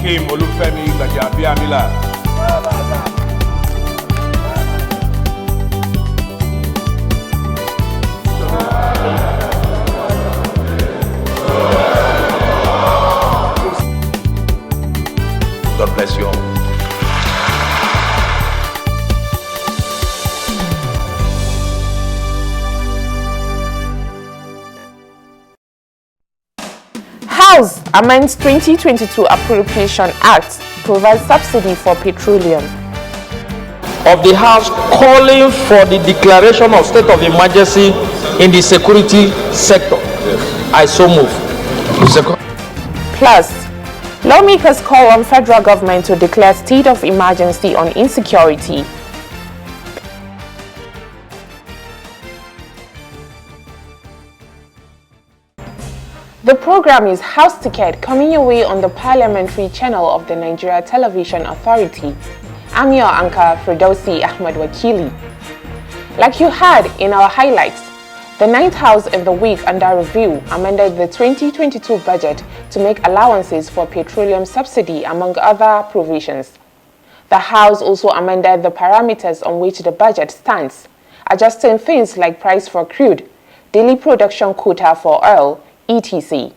Akim Olufemi Gbajabiamila. God bless you all. House amends 2022 Appropriation Act, provides subsidy for petroleum. Of the House calling for the declaration of state of emergency in the security sector. Yes. I so move. Plus, lawmakers call on federal government to declare state of emergency on insecurity. The program is House Ticket, coming your way on the parliamentary channel of the Nigeria Television Authority. I'm your anchor, Firdausi Ahmed Wakili. Like you heard in our highlights, the 9th House in the week under review amended the 2022 budget to make allowances for petroleum subsidy, among other provisions. The House also amended the parameters on which the budget stands, adjusting things like price for crude, daily production quota for oil, etc.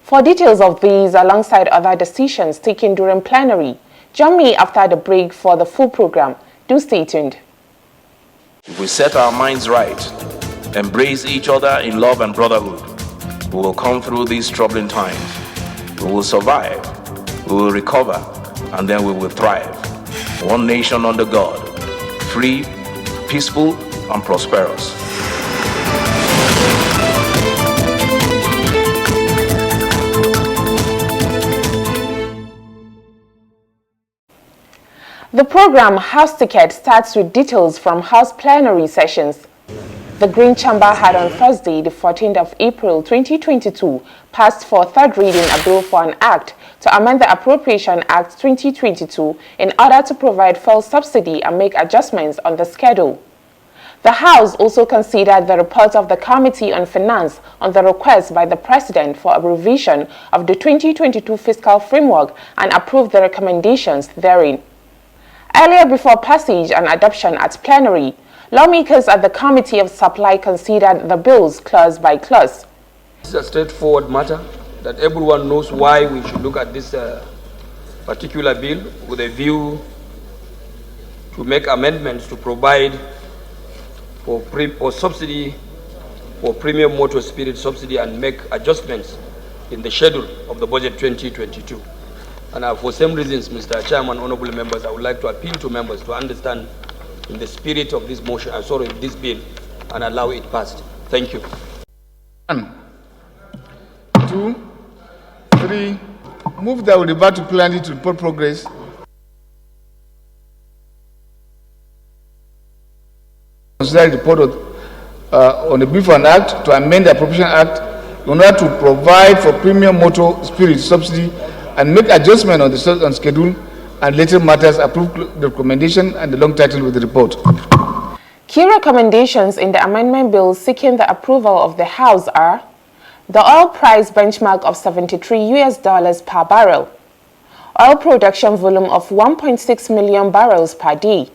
For details of these alongside other decisions taken during plenary, join me after the break for the full program. Do stay tuned. If we set our minds right, embrace each other in love and brotherhood, we will come through these troubling times. We will survive, we will recover, and then we will thrive. One nation under God, free, peaceful, and prosperous. The program House Ticket starts with details from House plenary sessions. The Green Chamber had on Thursday, the 14th of April 2022, passed for third reading a bill for an act to amend the Appropriation Act 2022 in order to provide fuel subsidy and make adjustments on the schedule. The House also considered the report of the Committee on Finance on the request by the President for a revision of the 2022 fiscal framework and approved the recommendations therein. Earlier, before passage and adoption at plenary, lawmakers at the Committee of Supply considered the bills clause by clause. This is a straightforward matter that everyone knows why we should look at this particular bill with a view to make amendments to provide for subsidy for premium motor spirit subsidy and make adjustments in the schedule of the budget 2022. And for same reasons, Mr. Chairman, honorable members, I would like to appeal to members to understand in the spirit of this motion, this bill, and allow it passed. Thank you. 1, 2, 3. Move that we revert to plenary to report progress. Consider the report on the bill for an act to amend the Appropriation Act in order to provide for premium motor spirit subsidy and make adjustment on the schedule and later matters, approve the recommendation and the long title with the report. Key recommendations in the amendment bill seeking the approval of the House are the oil price benchmark of $73 per barrel, oil production volume of 1.6 million barrels per day,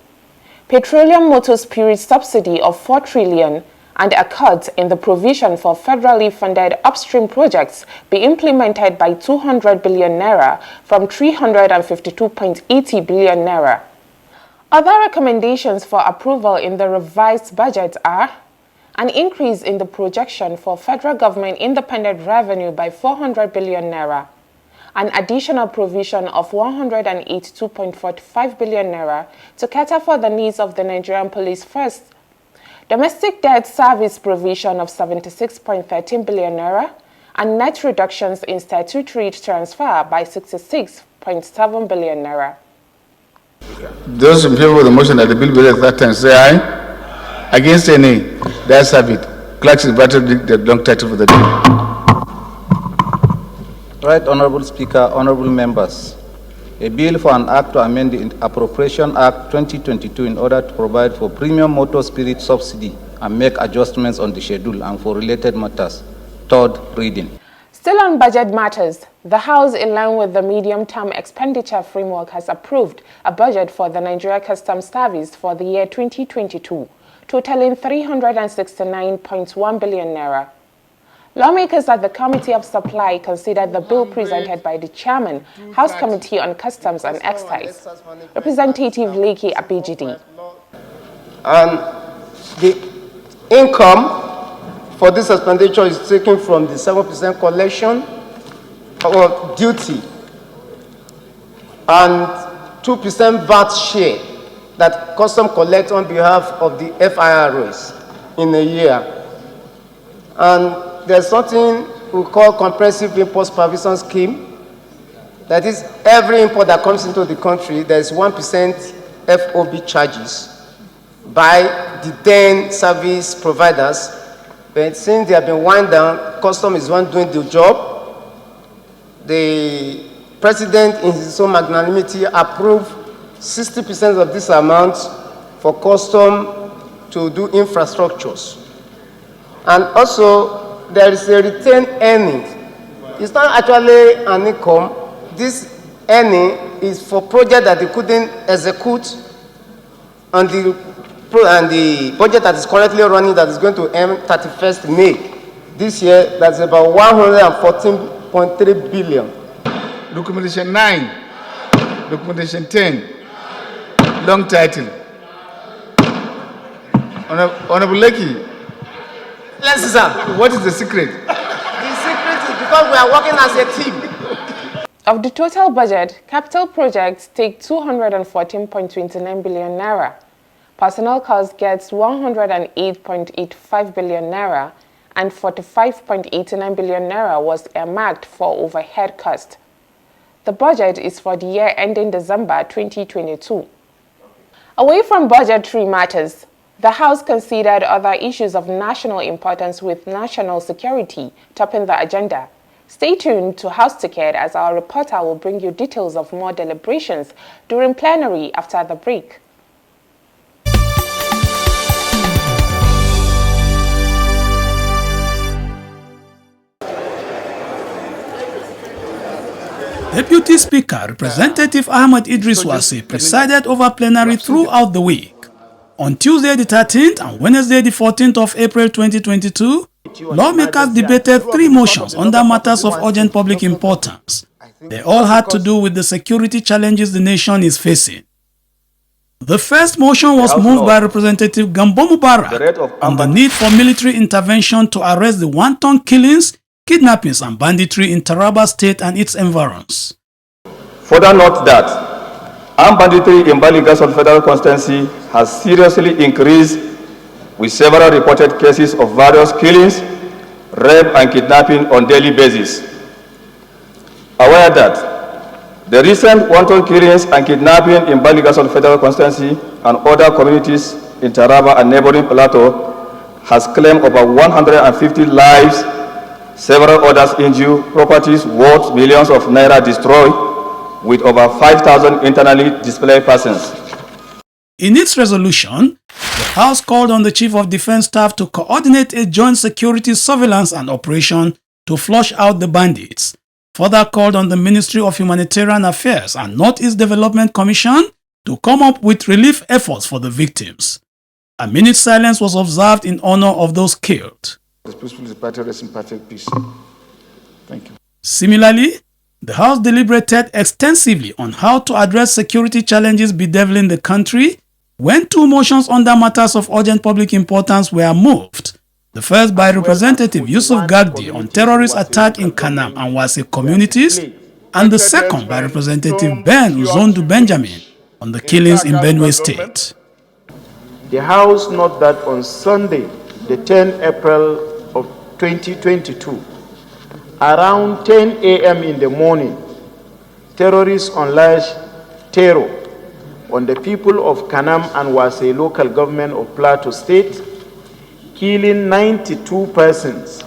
petroleum motor spirit subsidy of 4 trillion, and a cut in the provision for federally funded upstream projects be implemented by 200 billion naira from 352.80 billion naira. Other recommendations for approval in the revised budget are an increase in the projection for federal government independent revenue by 400 billion naira, an additional provision of 182.45 billion naira to cater for the needs of the Nigerian police first, domestic debt service provision of 76.13 billion naira, and net reductions in statutory transfer by 66.7 billion naira. Those in favor of the motion that the bill be read at that time say aye. Against any, the ayes have it. Clerks invited to read the long title for the bill. Right, Honorable Speaker, honorable members. A bill for an act to amend the Appropriation Act 2022 in order to provide for premium motor spirit subsidy and make adjustments on the schedule and for related matters. Third reading. Still on budget matters, the House, in line with the medium-term expenditure framework, has approved a budget for the Nigeria Customs Service for the year 2022, totaling 369.1 billion naira. Lawmakers at the Committee of Supply considered the bill presented by the Chairman, House Committee on Customs and Excise, Representative Leki Abijidi. And the income for this expenditure is taken from the 7% collection or duty and 2% VAT share that Customs collects on behalf of the FIROs in a year. And there's something we call comprehensive import supervision scheme. That is, every import that comes into the country, there's 1% FOB charges by the then service providers. But since they have been wound down, Customs is one doing the job. The President, in his own magnanimity, approved 60% of this amount for Customs to do infrastructures. And also, there is a retained earning. It's not actually an income. This earning is for projects that they couldn't execute on the budget that is currently running, that is going to end 31st May. This year, that's about 114.3 billion. Recommendation 9, recommendation 10, long title. Honorable Leki. Yes, sir. What is the secret? The secret is because we are working as a team. Of the total budget, capital projects take 214.29 billion naira. Personnel cost gets 108.85 billion naira, and 45.89 billion naira was earmarked for overhead cost. The budget is for the year ending December 2022. Away from budgetary matters, the House considered other issues of national importance, with national security topping the agenda. Stay tuned to House Ticket, as our reporter will bring you details of more deliberations during plenary after the break. Deputy Speaker Representative Ahmed Idris Wase presided over plenary throughout the week. On Tuesday the 13th and Wednesday the 14th of April 2022, lawmakers debated 3 motions under matters of urgent public importance. They all had to do with the security challenges the nation is facing. The first motion was moved by Representative Gambo Mubarak on the need for military intervention to arrest the wanton killings, kidnappings and banditry in Taraba State and its environs. Further note that armed banditry in Baligasol Federal Constituency has seriously increased, with several reported cases of various killings, rape and kidnapping on daily basis. Aware that the recent wanton killings and kidnapping in Baligasol Federal Constituency and other communities in Taraba and neighboring Plateau has claimed over 150 lives, several others injured, properties worth millions of naira destroyed, with over 5,000 internally displaced persons. In its resolution, the House called on the Chief of Defense Staff to coordinate a joint security surveillance and operation to flush out the bandits. Further called on the Ministry of Humanitarian Affairs and Northeast Development Commission to come up with relief efforts for the victims. A minute's silence was observed in honor of those killed. Thank you. Similarly, the House deliberated extensively on how to address security challenges bedeviling the country when 2 motions under matters of urgent public importance were moved. The first by Representative Yusuf Gagdi on terrorist attack in Kanam and Wase communities, and the second by Representative Ben Uzondu Benjamin on the killings in Benue State. The House note that on Sunday, the 10th April of 2022, around 10 a.m. in the morning, terrorists unleashed terror on the people of Kanam and Wase local government of Plateau State, killing 92 persons,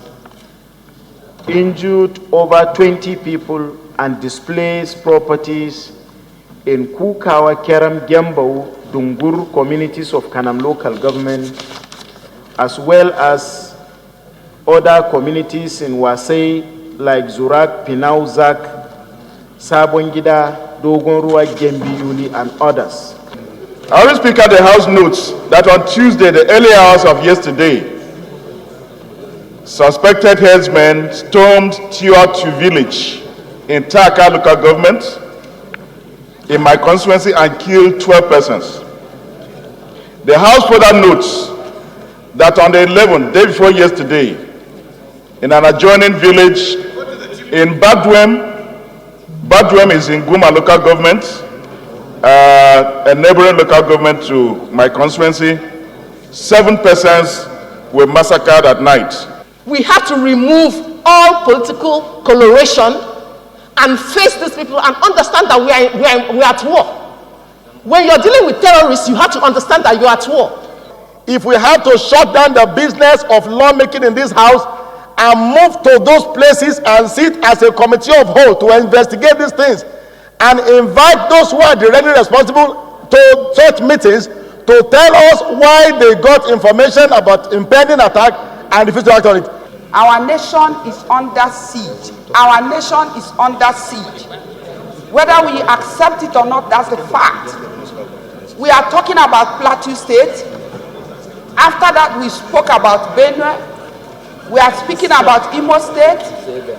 injured over 20 people, and displaced properties in Kukawa, Keram, Gembau, Dungur communities of Kanam local government, as well as other communities in Wasai, like Zurak, Pinau, Zak, Sabongida, Dogon Ruwa, Gembi, Yuli, and others. Honorable Speaker, the House notes that on Tuesday, the early hours of yesterday, suspected herdsmen stormed Tiwatu village in Taka local government in my constituency and killed 12 persons. The House further notes that on the 11th, day before yesterday, in an adjoining village in Badwem is in Guma local government, a neighboring local government to my constituency, 7 persons were massacred at night. We have to remove all political coloration and face these people and understand that we are at war. When you're dealing with terrorists, you have to understand that you're at war. If we have to shut down the business of lawmaking in this house and move to those places and sit as a committee of whole to investigate these things and invite those who are directly responsible to such meetings to tell us why they got information about impending attack and refuse to act on it. Our nation is under siege. Our nation is under siege. Whether we accept it or not, that's the fact. We are talking about Plateau State. After that, we spoke about Benue. We are speaking about Imo State,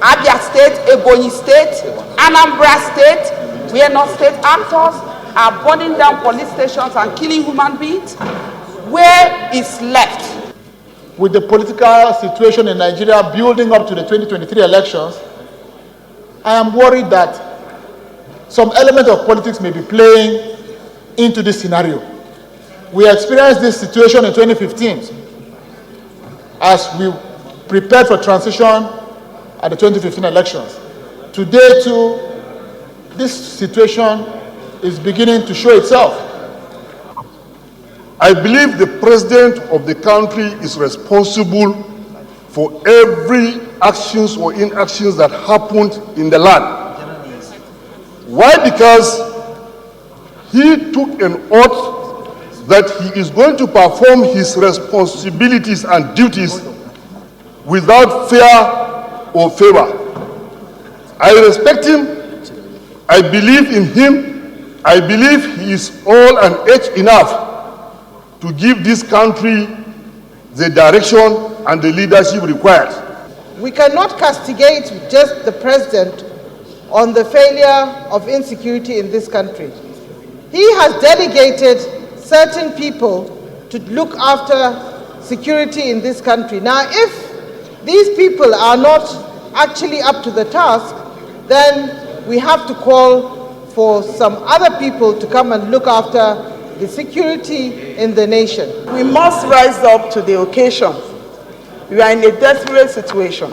Abia State, Ebonyi State, Anambra State, where non-state actors are burning down police stations and killing human beings. Where is left? With the political situation in Nigeria building up to the 2023 elections, I am worried that some element of politics may be playing into this scenario. We experienced this situation in 2015 as we prepared for transition at the 2015 elections. Today too, this situation is beginning to show itself. I believe the president of the country is responsible for every actions or inactions that happened in the land. Why? Because he took an oath that he is going to perform his responsibilities and duties without fear or favor. I respect him. I believe in him. I believe he is all and age enough to give this country the direction and the leadership required. We cannot castigate just the president on the failure of insecurity in this country. He has delegated certain people to look after security in this country. Now, if these people are not actually up to the task, then we have to call for some other people to come and look after the security in the nation. We must rise up to the occasion. We are in a desperate situation,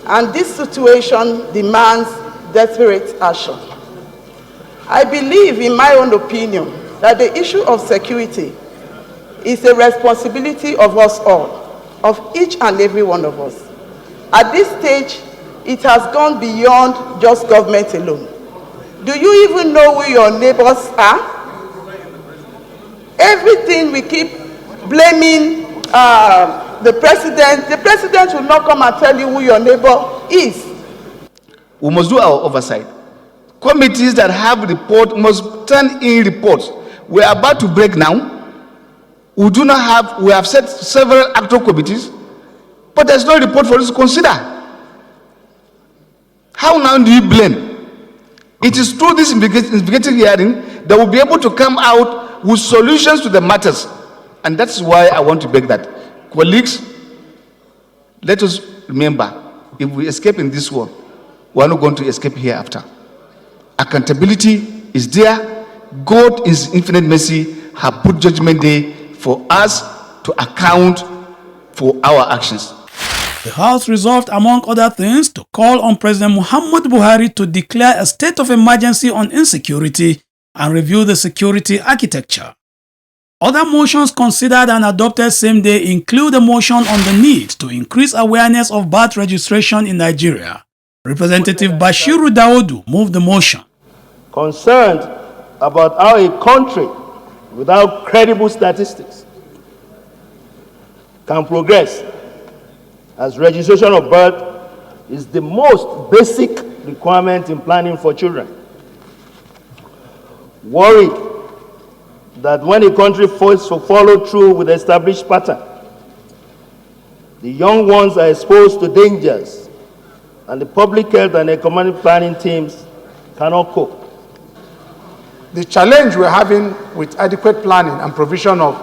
and this situation demands desperate action. I believe, in my own opinion, that the issue of security is a responsibility of us all, of each and every one of us. At this stage, it has gone beyond just government alone. Do you even know who your neighbors are? Everything we keep blaming the president will not come and tell you who your neighbor is. We must do our oversight. Committees that have report must turn in reports. We are about to break now. We have set several active committees, but there's no report for us to consider. How now do you blame? It is through this investigative hearing that we'll be able to come out with solutions to the matters. And that's why I want to beg that. Colleagues, let us remember, if we escape in this war, we are not going to escape hereafter. Accountability is there. God, in His infinite mercy, has put Judgment Day for us to account for our actions. The House resolved, among other things, to call on President Muhammad Buhari to declare a state of emergency on insecurity and review the security architecture. Other motions considered and adopted same day include a motion on the need to increase awareness of birth registration in Nigeria. Representative Bashiru Dawodu moved the motion. Concerned about how a country without credible statistics can progress as registration of birth is the most basic requirement in planning for children. Worried that when a country fails to follow through with the established pattern, the young ones are exposed to dangers, and the public health and economic planning teams cannot cope. The challenge we're having with adequate planning and provision of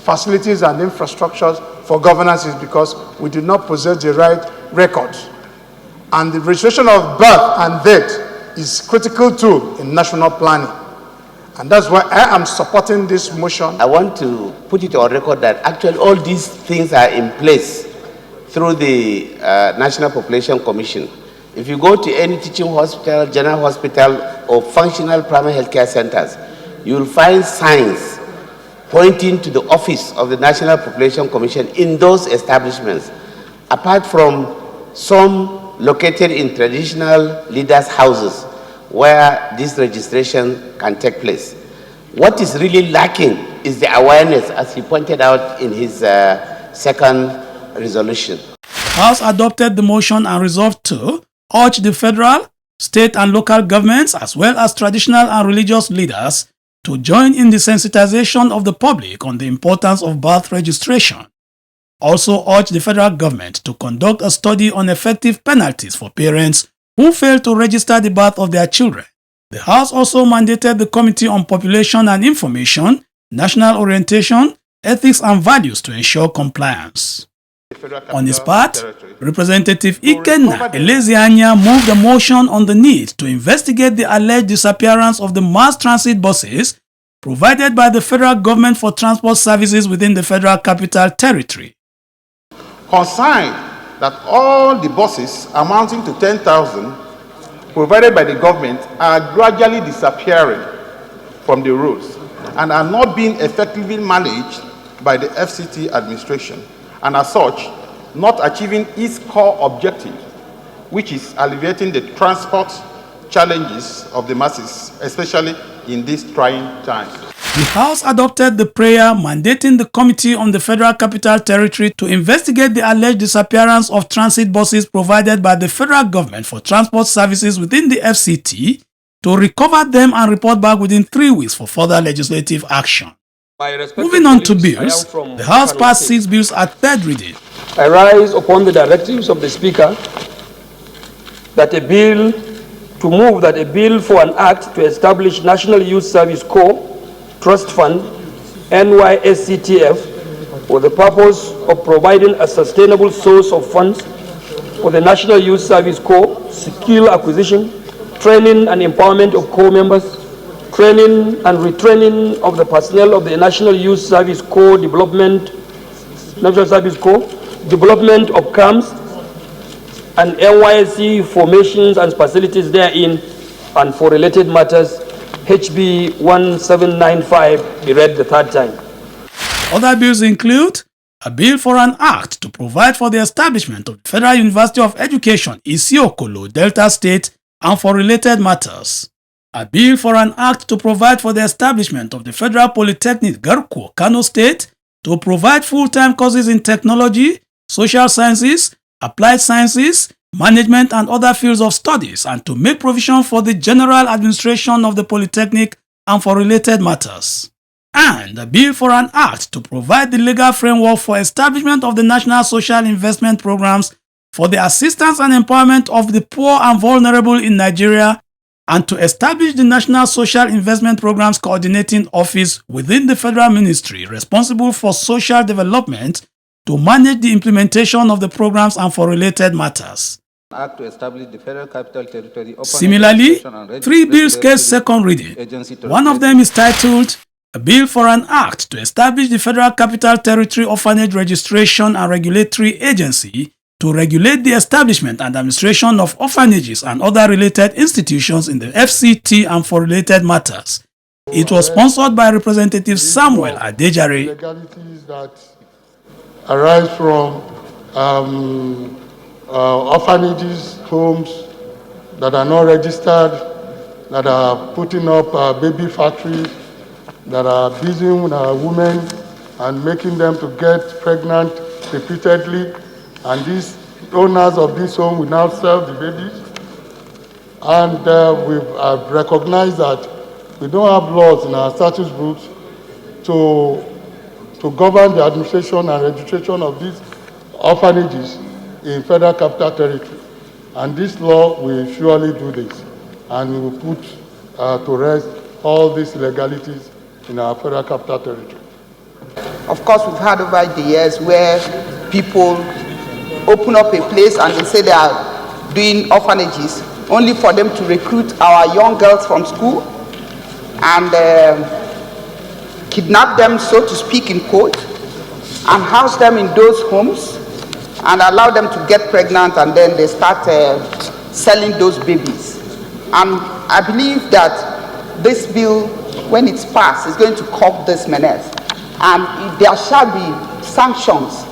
facilities and infrastructures for governance is because we do not possess the right records. And the registration of birth and death is a critical tool in national planning. And that's why I am supporting this motion. I want to put it on record that actually all these things are in place through the National Population Commission. If you go to any teaching hospital, general hospital, or functional primary healthcare centers, you will find signs pointing to the office of the National Population Commission in those establishments, apart from some located in traditional leaders' houses where this registration can take place. What is really lacking is the awareness, as he pointed out in his second resolution. House adopted the motion and resolved to urge the federal, state and local governments as well as traditional and religious leaders to join in the sensitization of the public on the importance of birth registration. Also urge the federal government to conduct a study on effective penalties for parents who fail to register the birth of their children. The House also mandated the Committee on Population and Information, National Orientation, Ethics and Values to ensure compliance. On his part, Representative Ikenna Elezianya moved a motion on the need to investigate the alleged disappearance of the mass transit buses provided by the federal government for transport services within the Federal Capital Territory. Concerned that all the buses amounting to 10,000 provided by the government are gradually disappearing from the roads and are not being effectively managed by the FCT administration, and as such, not achieving its core objective, which is alleviating the transport challenges of the masses, especially in these trying times. The House adopted the prayer mandating the Committee on the Federal Capital Territory to investigate the alleged disappearance of transit buses provided by the federal government for transport services within the FCT, to recover them and report back within 3 weeks for further legislative action. Moving on to bills, the House passed 6 bills at third reading. I rise upon the directives of the Speaker that to move that a bill for an act to establish National Youth Service Corps Trust Fund, NYSCTF, for the purpose of providing a sustainable source of funds for the National Youth Service Corps, skill acquisition, training and empowerment of corps members, training and retraining of the personnel of the National Youth Service Corps development of camps and NYSC formations and facilities therein, and for related matters, HB 1795 be read the third time. Other bills include a bill for an act to provide for the establishment of the Federal University of Education, Isiokolo, Delta State, and for related matters. A bill for an act to provide for the establishment of the Federal Polytechnic, Garkuo, Kano State, to provide full-time courses in technology, social sciences, applied sciences, management and other fields of studies, and to make provision for the general administration of the Polytechnic and for related matters. And a bill for an act to provide the legal framework for establishment of the National Social Investment Programs for the assistance and empowerment of the poor and vulnerable in Nigeria, and to establish the National Social Investment Programs Coordinating Office within the Federal Ministry responsible for social development to manage the implementation of the programs and for related matters. Act to establish the Federal Capital Territory. Similarly, 3 bills case second reading. One of them is titled A Bill for an Act to establish the Federal Capital Territory Orphanage Registration and Regulatory Agency to regulate the establishment and administration of orphanages and other related institutions in the FCT and for related matters. It was sponsored by Representative Samuel Adejare. Legalities that arise from orphanages, homes that are not registered, that are putting up baby factories, that are abusing women and making them to get pregnant repeatedly, and these owners of this home will now serve the babies. And we've recognized that we don't have laws in our status books to govern the administration and registration of these orphanages in Federal Capital Territory. And this law will surely do this. And we will put to rest all these illegalities in our Federal Capital Territory. Of course, we've had over the years where people open up a place and they say they are doing orphanages only for them to recruit our young girls from school and kidnap them, so to speak, in quote, and house them in those homes and allow them to get pregnant, and then they start selling those babies. And I believe that this bill, when it's passed, is going to curb this menace. And there shall be sanctions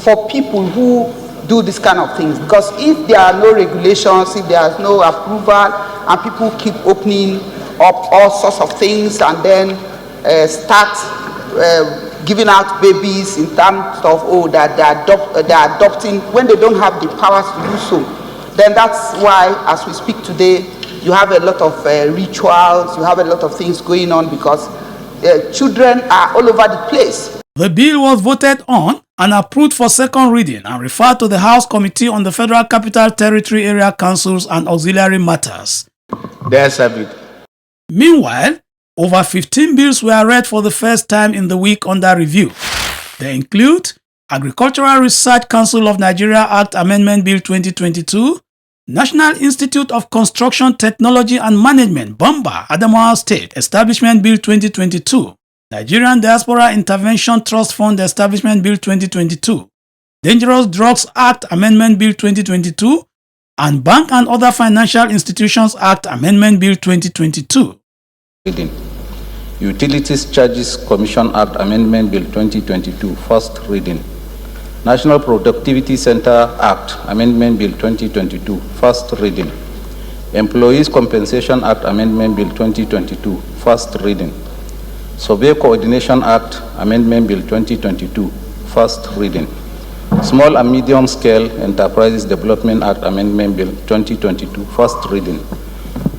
for people who do this kind of things. Because if there are no regulations, if there is no approval, and people keep opening up all sorts of things and then start giving out babies in terms of, oh, that they're adopting when they don't have the powers to do so, then that's why, as we speak today, you have a lot of rituals, you have a lot of things going on because children are all over the place. The bill was voted on and approved for second reading and referred to the House Committee on the Federal Capital Territory Area Councils and Auxiliary Matters. There's a bit. Meanwhile, over 15 bills were read for the first time in the week under review. They include Agricultural Research Council of Nigeria Act Amendment Bill 2022, National Institute of Construction Technology and Management, Bamba, Adamawa State, Establishment Bill 2022, Nigerian Diaspora Intervention Trust Fund Establishment Bill 2022, Dangerous Drugs Act Amendment Bill 2022, and Bank and Other Financial Institutions Act Amendment Bill 2022. Utilities Charges Commission Act Amendment Bill 2022, first reading. National Productivity Center Act Amendment Bill 2022, first reading. Employees Compensation Act Amendment Bill 2022, first reading. Survey Coordination Act Amendment Bill 2022, first reading. Small and Medium Scale Enterprises Development Act Amendment Bill 2022, first reading.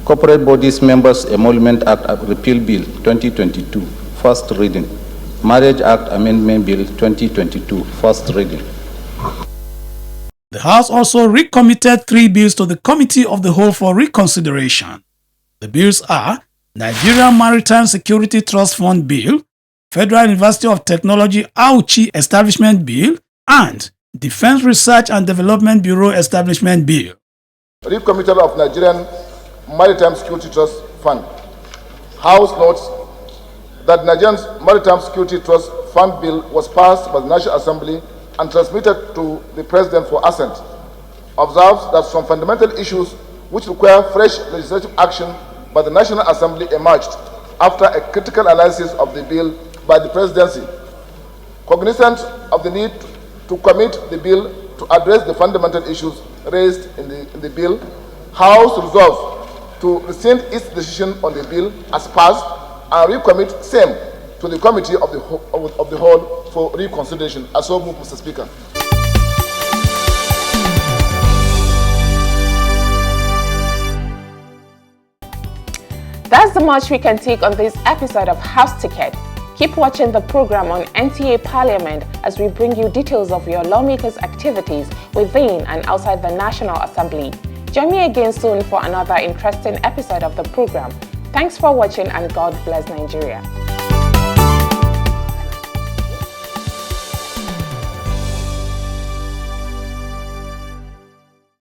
Corporate Bodies Members Emolument Act Repeal Bill 2022, first reading. Marriage Act Amendment Bill 2022, first reading. The House also recommitted 3 bills to the Committee of the Whole for reconsideration. The bills are Nigerian Maritime Security Trust Fund Bill, Federal University of Technology Auchi Establishment Bill, and Defense Research and Development Bureau Establishment Bill. Recommittal of Nigerian Maritime Security Trust Fund. House notes that Nigerian Maritime Security Trust Fund Bill was passed by the National Assembly and transmitted to the President for assent. Observes that some fundamental issues which require fresh legislative action by the National Assembly emerged after a critical analysis of the bill by the Presidency. Cognizant of the need to commit the bill to address the fundamental issues raised in the bill, House resolves to rescind its decision on the bill as passed and recommit same to the Committee of the Whole for reconsideration. I so move, Mr. Speaker. That's the much we can take on this episode of House Ticket. Keep watching the program on NTA Parliament as we bring you details of your lawmakers' activities within and outside the National Assembly. Join me again soon for another interesting episode of the program. Thanks for watching and God bless Nigeria.